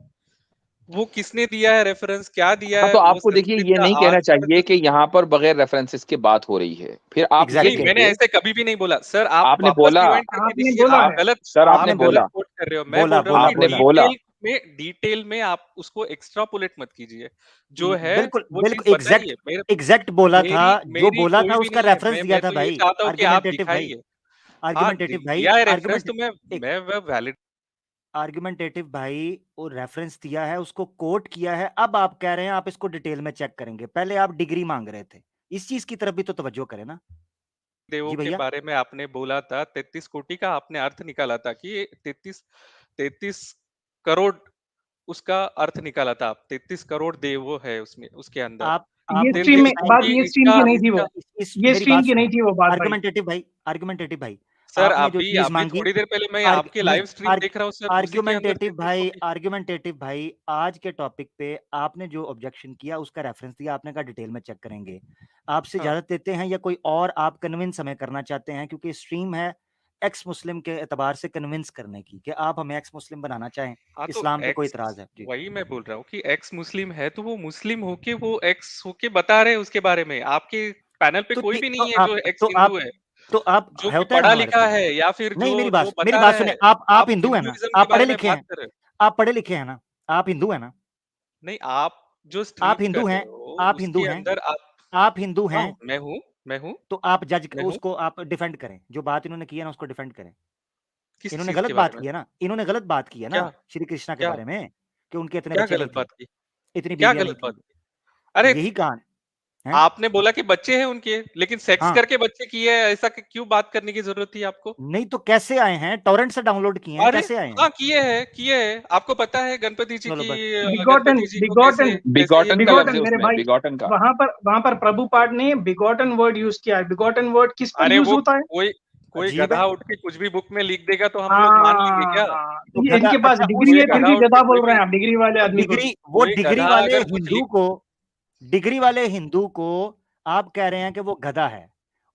वो किसने दिया है रेफरेंस, क्या दिया हाँ, है, तो वो आपको देखिए संस्कृत ये का नहीं कहना चाहिए आंसर। कि यहाँ पर बगैर रेफरेंसेस की बात हो रही है, फिर आप ये नहीं, एग्जैक्टली मैंने कहिए। ऐसे कभी भी नहीं बोला सर। आप आपने वापस बोला, रिवाइंड करके आपने देखिए, बोला आप है, गलत सर आपने आपने गलत बोला, कोट कर रहे हो। मैं बोला बोल रहा हूँ बोला कि आपने बोला बोला, डिटेल में आप उसको एक्स्ट्रापोलेट मत कीजिए। जो है बिल्कुल वो चीज बिल्कुल बताइए। एग्जैक्ट बोला था, मेरी जो मेरी बोला कोई था भी उसका नहीं है। रेफरेंस दिया मैं था तो ये भाई। चाहता हूँ कि आप आर्गुमेंटेटिव भाई, दिखाइए। हाँ, आर्गुमेंटेटिव भाई, दिया है रेफरेंस, आर्गुमेंट तो मैं वो वैलिड। आर्गुमेंटेटिव भाई, वो रेफरेंस दिया है, उसको कोट किया है। अब आप कह रहे हैं आप इसको डिटेल में चेक करेंगे, पहले आप डिग्री मांग रहे थे। इस चीज की तरफ भी तो तवज्जो करें ना देवों जी के भैया। बारे में आपने बोला था, 33 कोटि का आपने अर्थ निकाला था कि 33 करोड़, उसका अर्थ निकाला था आप। 33 करोड़ देव वो है उसमें, उसके अंदर। आप ये मुझे स्ट्रीम में 33 बताएं बात, कोटि ये स्ट्रीम इसका की नहीं थी वो, इसका ये मेरी स्ट्रीम बात की नहीं सुने। थी वो बात भाई। आर्गुमेंटेटिव भाई, सर, आपने जो अभी चीज अभी मांगी, थोड़ी देर पहले मैं आर्ग आपके नहीं लाइव स्ट्रीम देख रहा हूँ सर, उसी के अंदर 33 कोटि। आर्गुमेंटेटिव भाई, आज के टॉपिक पे आपने जो ऑब्जेक्शन किया उसका रेफरेंस दिया, आपने कहा डिटेल में चेक करेंगे। आपसे हाँ, इजाजत देते हैं या कोई और आप कन्विंस हमें करना चाहते हैं, क्योंकि स्ट्रीम है एक्स मुस्लिम के एतबार से कन्विंस करने की, कि आप हमें एक्स मुस्लिम बनाना चाहें, हाँ, तो इस्लाम पे कोई एक्स, इतराज है जी। वही मैं बोल रहा हूँ कि एक्स मुस्लिम है तो वो मुस्लिम होके वो एक्स होके बता रहे हैं उसके बारे में। आपके पैनल पे तो कोई ठीक, भी नहीं है जो एक्स तो हिंदू आप है। तो आप जो कि होता है ना पढ़ा हमारे लिखा पास। है या फिर नहीं जो मेरी जो मेरी बता बात रहा सुने, है। आप आप हिंदू है ना, हिंदुइज्म के आप पढ़े बारे में लिखे बात हैं, कर रहे हो। आप पढ़े लिखे हैं ना, आप हिंदू है ना, नहीं, आप जो आप स्ट्रीम हिंदू कर रहे हैं, हो आप हिंदू उसके हैं, अंदर आप हिंदू हाँ, हैं, मैं हूँ, तो आप जज मैं हूँ। उसको आप डिफेंड करें, जो बात इन्होंने की है ना उसको डिफेंड करें। किस इन्होंने चीज़ गलत के बारे बात में? की है ना, इन्होंने गलत बात की है ना क्या? श्री कृष्णा के क्या? बारे में, कि उनके इतने क्या बच्चे नहीं गलत थे, बात की? इतनी क्या बीवियां नहीं गलत बात थी, की? अरे यही कहानी है। आपने बोला कि बच्चे हैं उनके, लेकिन सेक्स हाँ, करके बच्चे किए हैं, ऐसा क्यों बात करने की जरूरत थी आपको? नहीं तो कैसे आए हैं, टॉरेंट से डाउनलोड किए हैं, अरे कैसे आए हाँ, हैं? किए हैं। आपको पता है गणपति जी चलो बस, बिगॉटन को कैसे बिगॉटन कैसे ये बिगॉटन का किया लफ्ज है? है मेरे उसमें, भाई, बिगॉटन का। वहां पर प्रभुपाद ने बिगॉटन वर्ड यूज किया है। बिगॉटन वर्ड किस पर अरे यूज वो होता है? कोई कोई अजीब गधा है। उठ के कुछ भी बुक में लिख देगा तो हम लोग मान लेंगे क्या? हाँ, तो ये गधा, इनके पास अच्छा डिग्री कोई है फिर गधा भी उठ के गधा कोई बोल रहे भी हैं आप डिग्री वाले वो आदमी को। डिग्री, वो कोई डिग्री गधा वाले अगर कुछ हिंदू लिख को, डिग्री वाले हिंदू को आप कह रहे हैं कि वो गधा है,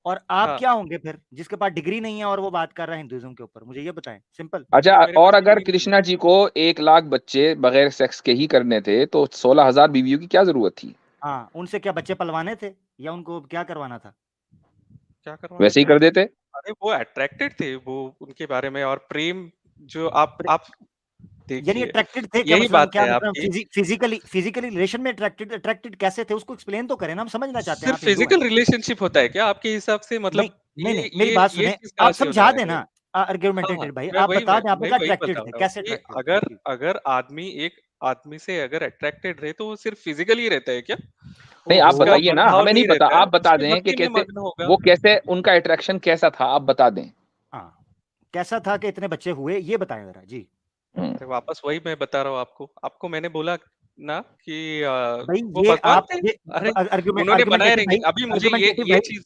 और आप हाँ, क्या होंगे फिर जिसके पास डिग्री नहीं है और वो बात कर रहा है हिंदुइज्म के ऊपर? मुझे ये बताएं, सिंपल। अच्छा, तो मेरे और पास अगर डिग्री नहीं है। कृष्णा जी को 1 लाख बच्चे बगैर सेक्स के ही करने थे तो 16,000 बीवियों की क्या जरूरत थी? हाँ, उनसे क्या बच्चे पलवाने थे या उनको क्या करवाना था? क्या करवाना वैसे ही था? कर देते। अरे वो अट्रैक्टेड थे वो उनके बारे में, और प्रेम जो आप यानी देखिए, अट्रैक्टेड थे, क्या यही मतलब, बात क्या है मतलब आपकी। फिजिकली रिलेशन में अट्रैक्टेड, अट्रैक्टेड कैसे थे उसको एक्सप्लेन तो करें ना, हम समझना चाहते हैं, सिर्फ आप हिंदू हैं। फिजिकल रिलेशनशिप होता है क्या आपके हिसाब से? नहीं मतलब नहीं नहीं, मेरी बात ये सुने, चीज कहाँ आप से होता समझा है? देना, हाँ, हाँ, आर्ग्यूमेंटेटेड भाई, आप बता दें, आपने मैं कहा वही अट्रैक्टेड बता थे, रहा हूँ कैसे कि अट्रैक्टेड थे अगर जी? अगर आदमी एक आदमी से अगर अट्रैक्टेड रहे तो वो सिर्फ फिजिकली रहता है क्या? नहीं, आप ओहो, उसका बताइए ना, मनभाव हमें नहीं नहीं पता, रहता है, आप बता उसके दें कि भक्ति में कैसे, मग्न होगा। वो कैसे, उनका अट्रैक्शन कैसा था, आप बता दें। हाँ, कैसा था कि इतने बच्चे हुए, ये बताएं जरा जी। हम्म। अरे वापस वही मैं बता रहा हूँ आपको। आपको मैंने बोला ना कि भाई वो ये भगवान आप थे। ये अरे उन्होंने बनाए आर्गुमेंटेटिव रहेंगे। भाई, अभी मुझे आर्गुमेंटेटिव ये भाई, चीज ये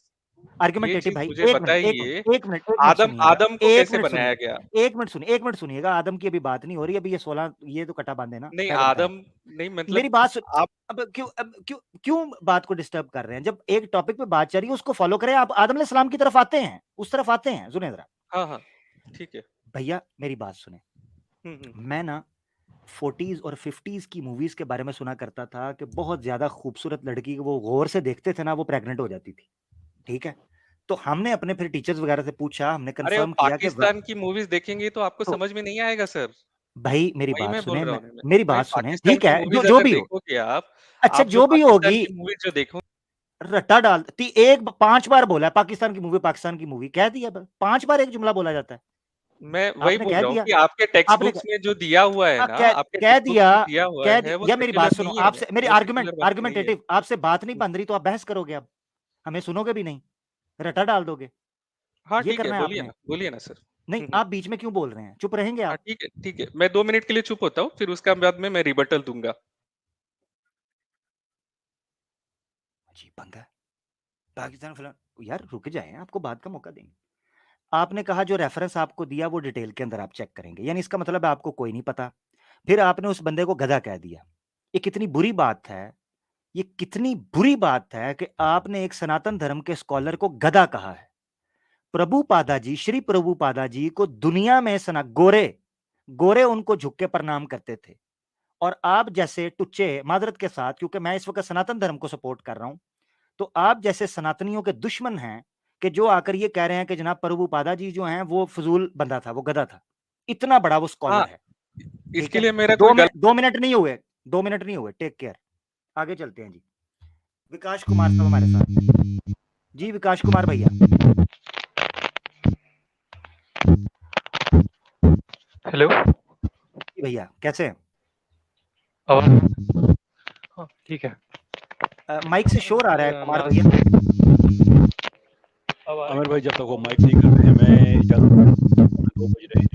आर्गुमेंटेटिव चीज भाई, मुझे एक मिनट, बताइए, एक मिनट आदम सुनिएगा, आदम को एक कैसे मिनट बनाया सुनिए, गया? एक मिनट सुनिएगा, आदम की अभी बात नहीं हो रही, अभी ये 16 ये तो कटा बांधे ना, नहीं, पहले बताएं। आदम नहीं, मेरी मतलब बात सुन, आप अब क्यों क्यों बात को डिस्टर्ब कर रहे हैं? जब एक टॉपिक पे बात चल रही है उसको फॉलो करें, आप आदम अलैहिस्सलाम की तरफ आते हैं, उस तरफ आते हैं, सुने जरा हाँ, हाँ, ठीक है। भैया, मेरी बात सुने। हुँ। मैं ना 40s और 50s की मूवीज के बारे में सुना करता था कि बहुत ज्यादा खूबसूरत लड़की को वो गौर से देखते थे ना, वो प्रेग्नेंट हो जाती थी, ठीक है? तो हमने अपने फिर टीचर्स वगैरह से पूछा, हमने अरे वो कंफर्म किया कि पाकिस्तान की मूवीज़ देखेंगे तो आपको तो समझ में नहीं आएगा सर। भाई मेरी वही बात मैं बोल सुने, रहा मैं हूँ ना मैं। मेरी भाई बात सुने, पाकिस्तान ठीक की है, जो मूवीज़ जो अगर भी हो, देखोगे अच्छा आप जो जो भी पाकिस्तान होगी, की मूवीज़ जो देखो रट्टा डालती, एक 5 बार बोला है पाकिस्तान की मूवी, पाकिस्तान की मूवी कह दिया, 5 बार एक जुमला बोला जाता है, मैं वही आपने बोल कह रहा हूँ दिया, कि आपके टेक्स्ट आपने बुक्स में जो दिया हुआ है ना, कह आपके कह टेक्स्ट बुक्स दिया, में दिया हुआ है वो या मेरी बात सेक्युलर सुनो, नहीं है, आपसे मेरी वो सेक्युलर बातें नहीं है। आर्गुमेंटेटिव, आपसे बात नहीं बन रही तो आप बहस करोगे, अब हमें सुनोगे भी नहीं, रटा डाल दोगे, हाँ, ये ठीक है, करना है आपने। बोलिए ना सर। नहीं, हुँ। आप बीच में क्यों बोल रहे हैं, चुप रहेंगे हाँ, आप? ठीक है। मैं 2 मिनट के लिए चुप होता हूँ, फिर उसके बाद में मैं रिबटल दूँगा। अजीब बंदा है, पाकिस्तान फिल्म, यार रुक जाए, आपको बात का मौका देंगे। आपने कहा जो रेफरेंस आपको दिया वो डिटेल के अंदर आप चेक करेंगे, यानी इसका मतलब है आपको कोई नहीं पता, फिर आपने उस बंदे को गधा कह दिया। ये कितनी बुरी बात है, ये कितनी बुरी बात है कि आपने एक सनातन धर्म के स्कॉलर को गधा कहा है। प्रभुपादा जी, श्री प्रभुपादा जी को दुनिया में सना गोरे गोरे उनको झुक के प्रणाम करते थे, और आप जैसे टुच्चे, माजरत के साथ, क्योंकि मैं इस वक्त सनातन धर्म को सपोर्ट कर रहा हूं, तो आप जैसे सनातनियों के दुश्मन हैं कि जो आकर ये कह रहे हैं कि जनाब प्रभुपादा जी जो हैं वो फजूल बंदा था, वो गधा था। इतना बड़ा वो हाँ, स्कॉलर है, ठीक इसके है? लिए मेरा कोई गल 2 मिनट नहीं हुए, 2 मिनट नहीं हुए, टेक केयर, आगे चलते हैं जी। विकास कुमार साहब हमारे साथ जी, विकास कुमार भैया, हेलो, जी भैया कैसे हैं? आवाज हाँ, ठीक है। माइक से शोर आ रहा है कुमार भैया। आमिर भाई, जब तक वो माइक नहीं करते हैं, मैं इजाजत 2 बज रहे हैं,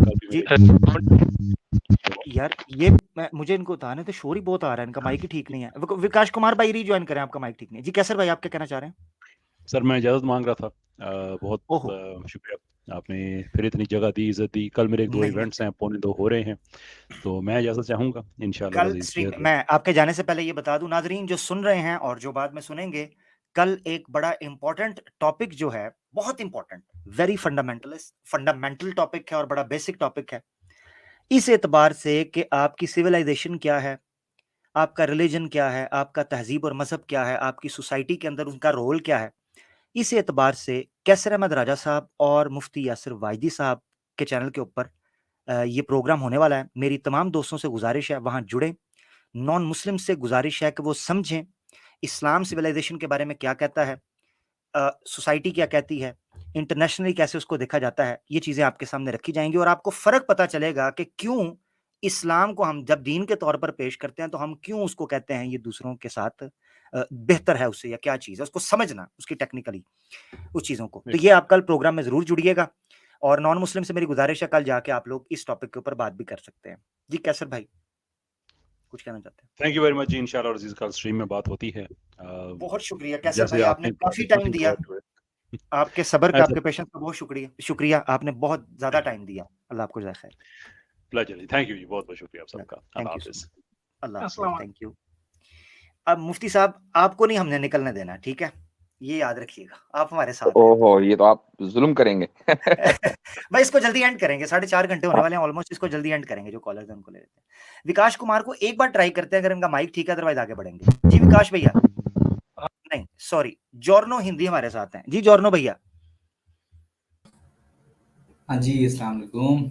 कल भी जी यार, ये मुझे इनको उतारने तो शोर ही बहुत आ रहा है, इनका माइक ही ठीक नहीं है। विकास कुमार भाई रीजॉइन करें, आपका माइक ठीक नहीं है जी। कैसर भाई, आप क्या कहना चाह रहे हैं? सर मैं इजाजत मांग रहा था। बहुत ओहो, शुक्रिया, आपने फिर इतनी जगह दी, इज्जत दी। कल मेरे 2 नहीं इवेंट्स हैं, 1:45 हो रहे हैं, तो मैं इजाजत चाहूंगा इंशाल्लाह कल अजीज। स्ट्रीम, मैं आपके जाने से पहले ये बता दूं नाजरीन जो सुन रहे हैं और जो बाद में सुनेंगे, कल एक बड़ा इंपॉर्टेंट टॉपिक जो है, बहुत इंपॉर्टेंट, वेरी फंडामेंटल टॉपिक है और बड़ा बेसिक टॉपिक है, इस एतबार से कि आपकी सिविलाइजेशन क्या है, आपका रिलीजन क्या है, आपका तहजीब और मजहब क्या है, आपकी सोसाइटी के अंदर उनका रोल क्या है, इस एतबार से कैसर अहमद राजा साहब और मुफ्ती यासिर वाहिदी साहब के चैनल के ऊपर ये प्रोग्राम होने वाला है। मेरी तमाम दोस्तों से गुजारिश है वहाँ जुड़े, नॉन मुस्लिम से गुजारिश है कि वो समझें इस्लाम सिविलाइजेशन के बारे में क्या कहता है, सोसाइटी क्या कहती है, इंटरनेशनली कैसे उसको देखा जाता है। ये चीज़ें आपके सामने रखी जाएंगी और आपको फ़र्क पता चलेगा कि क्यों इस्लाम को हम जब दीन के तौर पर पेश करते हैं तो हम क्यों उसको कहते हैं ये दूसरों के साथ बेहतर है उससे, या क्या चीज़ है उसको समझना, उसकी टेक्निकली उस चीज़ों को। तो ये आप कल प्रोग्राम में ज़रूर जुड़िएगा और नॉन मुस्लिम से मेरी गुजारिश है कल जाके आप लोग इस टॉपिक के ऊपर बात भी कर सकते हैं। जी कैसर भाई कुछ कहना चाहते हैं? थैंक यू वेरी मच जी। इंशाल्लाह अजीज कल स्ट्रीम में बात होती है। बहुत शुक्रिया कैसर जैसे भाई, आपने काफी टाइम दिया, आपके सब्र का, आपके पेशेंस का बहुत शुक्रिया, आपने बहुत ज्यादा टाइम दिया। अल्लाह आपको जज़ाए खैर। प्लेजर, थैंक यू जी, बहुत बहुत शुक्रिया आप सबका। थैंक अल्लाह यू हाफिज। अल्लाह अस्सलाम हाफिज, थैंक यू। अब मुफ्ती साहब आपको नहीं हमने निकलने देना, ठीक है, ये याद रखिएगा, आप हमारे साथ हैं। ओहो, ये तो आप जुल्म करेंगे। भाई इसको जल्दी एंड करेंगे, 4.5 घंटे होने वाले हैं ऑलमोस्ट, इसको जल्दी एंड करेंगे। जो कॉलर्स हैं उनको ले लेते हैं। विकास कुमार को एक बार ट्राई करते हैं, अगर इनका माइक ठीक है अदरवाइज आगे बढ़ेंगे। जी विकास भैया, नहीं सॉरी, जॉर्नो हिंदी हमारे साथ हैं। जी जॉर्नो भैया। हाँ जी, अस्सलाम वालेकुम।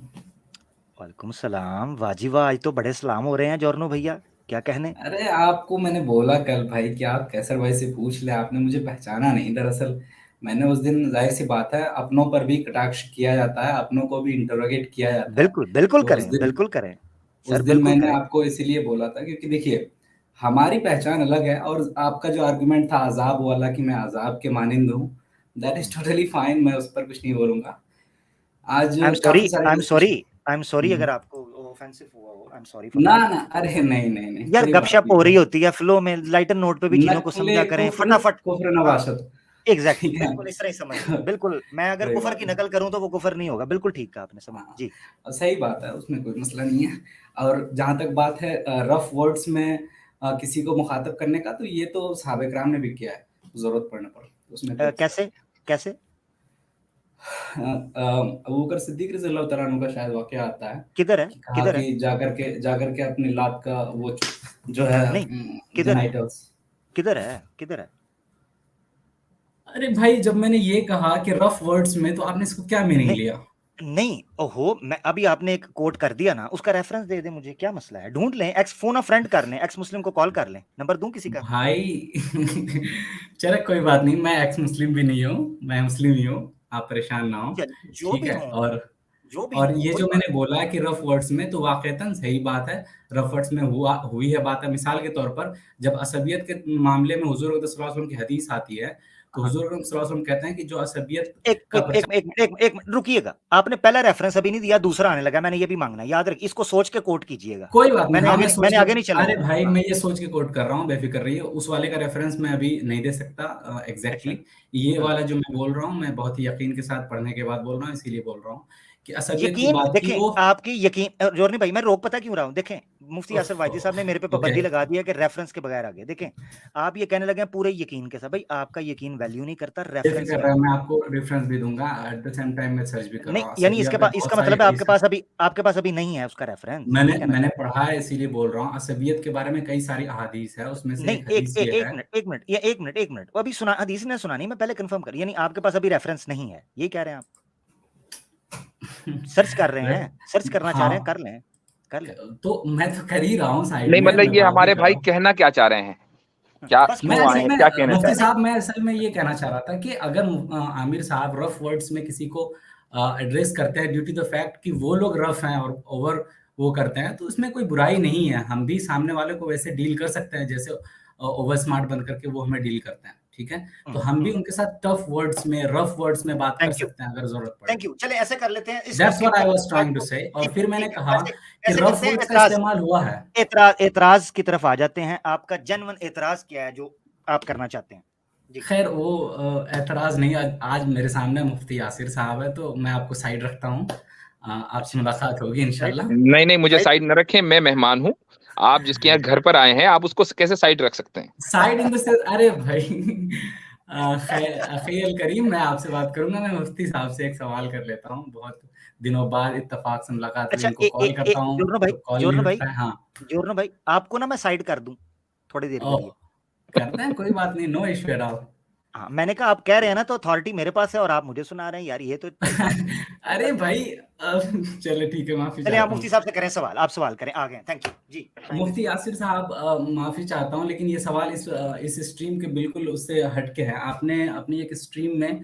वालेकुम सलाम। वाजी वाह, आज तो बड़े सलाम हो रहे हैं जॉर्नो भैया, क्या कहने। अरे आपको मैंने बोला कल भाई कि आप कैसर भाई से पूछ ले, आपने मुझे पहचाना नहीं। दरअसल मैंने उस दिन, जाहिर सी बात है, अपनों पर भी कटाक्ष किया जाता है, अपनों को भी इंटरोगेट किया जाता है। बिल्कुल बिल्कुल तो करें, बिल्कुल करें उस सर, दिन बिल्कुल मैंने करें। आपको इसीलिए बोला था क्योंकि देखिए हमारी पहचान अलग है, और आपका जो आर्गुमेंट था अजाब वाला कि मैं अजाब के मानिंद हूँ, दैट इज टोटली फाइन, मैं उस पर कुछ नहीं बोलूंगा। आज आई एम काफी सारे सॉरी अगर आपको ऑफेंसिव हुआ हो, आई एम सॉरी फॉर ना दैट। ना, अरे नहीं नहीं नहीं, यार कोई बात गपशप नहीं। हो रही होती है फ्लो में, लाइटर नोट पे भी चीजों को नकले समझा करें कुफ्र फटाफट। कुफ्र नवाशत। एग्जैक्टली, ठीक है। बिल्कुल इस तरह ही समझ, बिल्कुल मैं अगर कोई कुफर बात की नहीं। नकल करूं तो वो कुफर नहीं होगा। बिल्कुल ठीक कहा आपने, समझ हाँ, जी। सही बात है, उसमें कोई मसला नहीं है। और जहाँ तक बात है रफ वर्ड्स में किसी को मुखातब करने का, तो ये तो सहाबा किराम ने भी किया है जरूरत पड़ने पर, उसमें कोई कैसे कैसे अबू बकर सिद्दीक रज़ियल्लाहु तआला अन्हु का शायद वाकया आता है किधर है, कि कहा किधर है? कि जाकर के अपनी लात का वो जो है नहीं, किधर है, जेनाइटल्स। किधर है, किधर है? अरे भाई, जब मैंने ये कहा कि रफ वर्ड्स में, तो आपने इसको क्या मीनिंग नहीं लिया? नहीं, ओहो, मैं अभी आपने एक कोट कर दिया ना, उसका रेफरेंस दे दे मुझे, क्या मसला है? ढूंढ लें, एक्स फोन अ फ्रेंड कर लें, एक्स मुस्लिम को कॉल कर लें, नंबर दूं किसी का? भाई चलो कोई बात नहीं, मैं एक्स मुस्लिम भी नहीं हूँ, मैं मुस्लिम ही हूँ, आप परेशान ना हो। चल, जो ठीक भी है। हूं, जो भी और हूं, ये कोई जो बात मैंने बोला है कि रफ वर्ड्स में, तो वाकईतन सही बात है, रफ वर्ड्स में हुई है बात है। मिसाल के तौर पर जब असबियत के मामले में हुजूर अक़दस सल्लल्लाहु अलैहि वसल्लम की हदीस आती है, तो हुजूर अक़दस सल्लल्लाहु अलैहि वसल्लम कहते हैं कि जो असबियत एक का एक एक एक एक मिनट रुकिएगा, आपने पहला रेफरेंस अभी नहीं दिया, दूसरा आने लगा, मैंने ये भी मांगना है, याद रख, इसको सोच के कोट कीजिएगा। कोई बात नहीं, हाँ, मैंने आगे नहीं चलने अरे देना। भाई हाँ। मैं ये सोच के कोट कर रहा हूँ, बेफिक्र रहिए। उस वाले का रेफरेंस मैं अभी नहीं दे सकता एग्जैक्टली। ये वाला जो मैं बोल रहा हूँ, मैं बहुत ही यकीन के साथ पढ़ने के बाद बोल रहा हूँ, इसीलिए बोल रहा हूँ कि असबियत की यकीन बात की देखें, वो। आपकी यकीन जोरनी भाई, मैं रोक पता क्यों रहा हूं, देखें मुफ्ती यासिर वाहिदी साहब ने मेरे पे ओके, पाबंदी लगा दिया कि रेफरेंस के बगैर आगे। देखें आप ये कहने लगे हैं पूरे यकीन के साथ, भाई आपका यकीन वैल्यू नहीं करता, रेफरेंस बेफिक्र रहे, मैं आपको रेफरेंस भी दूंगा, एट द सेम टाइम मैं सर्च भी कर नहीं, रहा हूँ। यानी असबियत पे बहुत इसका सारी मतलब है हदीस है। आपके पास अभी नहीं है उसका रेफरेंस, ये मैंने कहना मैंने चाहते पढ़ा है, इसीलिए बोल रहा हूँ। असबियत के बारे में कई सारी अहादीस है, उसमें हैं? से नहीं, एक हदीस ये है। एक मिनट, वो अभी सुना, हदीस ने सुना नहीं, मैं पहले कंफर्म कर, यानी आपके पास अभी रेफरेंस नहीं है, ये कह रहे हैं आप? सर्च कर रहे हैं, सर्च करना चाह रहे हैं, हाँ, कर लें। तो मैं तो कर ही रहा हूँ साइड नहीं, में, मतलब मैं ये बात भी हमारे कर भाई रहा हूँ। कहना क्या चाह रहे हैं, क्या बस मैं क्यों असल आए हैं, में क्या कहना चाह मुफ्ती रहे हैं? साहब, मैं असल में ये कहना चाह रहा था कि अगर आमिर साहब रफ वर्ड्स में किसी को एड्रेस करते हैं ड्यू टू द फैक्ट कि वो लोग रफ हैं और ओवर वो करते हैं, तो इसमें कोई बुराई नहीं है। हम भी सामने वाले को वैसे डील कर सकते हैं जैसे ओवर स्मार्ट बन करके वो हमें डील करते हैं, ठीक है। तो हम भी उनके साथ टफ वर्ड्स में, रफ वर्ड्स में बात कर सकते हैं अगर जरूरत पड़े। Thank you. चले ऐसे कर लेते हैं, that's what I was trying to say. और फिर मैंने कहा कि ऐसे रफ करते हैं, वर्ड्स का इस्तेमाल हुआ है। एतराज की तरफ आ जाते हैं। आपका जेन्युइन एतराज क्या है जो आप करना चाहते हैं? खैर वो एतराज नहीं, आज मेरे सामने मुफ्ती यासिर साहब है, तो मैं आपको साइड रखता हूँ। आपसे मुलाकात होगी इंशाल्लाह। नहीं, मुझे साइड न रखें, मैं मेहमान हूँ। आप जिसके यहाँ घर पर आए हैं, आप उसको कैसे साइड रख सकते हैं? साइड इन द सेंस, अरे भाई खैर करीम, मैं आपसे बात करूंगा। मैं मुफ्ती साहब से एक सवाल कर लेता हूँ, बहुत दिनों बाद इत्तेफाक से मुलाकात हुई, अच्छा, इनको कॉल करता हूँ तो कॉल नहीं उठता है। हाँ जोरनो भाई, आपको ना मैं साइड कर दूं थोड़ी देर के लिए? करते हैं, कोई बात नहीं, नो इश्यू एट ऑल। हाँ, मैंने कहा आप कह रहे हैं ना तो अथॉरिटी मेरे पास है और आप मुझे सुना रहे हैं यार, ये तो अरे भाई चलो ठीक है, माफी चलिए आप चाहता मुफ्ती हूँ। साहब से करें सवाल, आप सवाल करें, आ गए, थैंक यू जी। मुफ्ती यासिर साहब, माफी चाहता हूँ लेकिन ये सवाल इस स्ट्रीम के बिल्कुल उससे हटके है। आपने अपनी एक स्ट्रीम में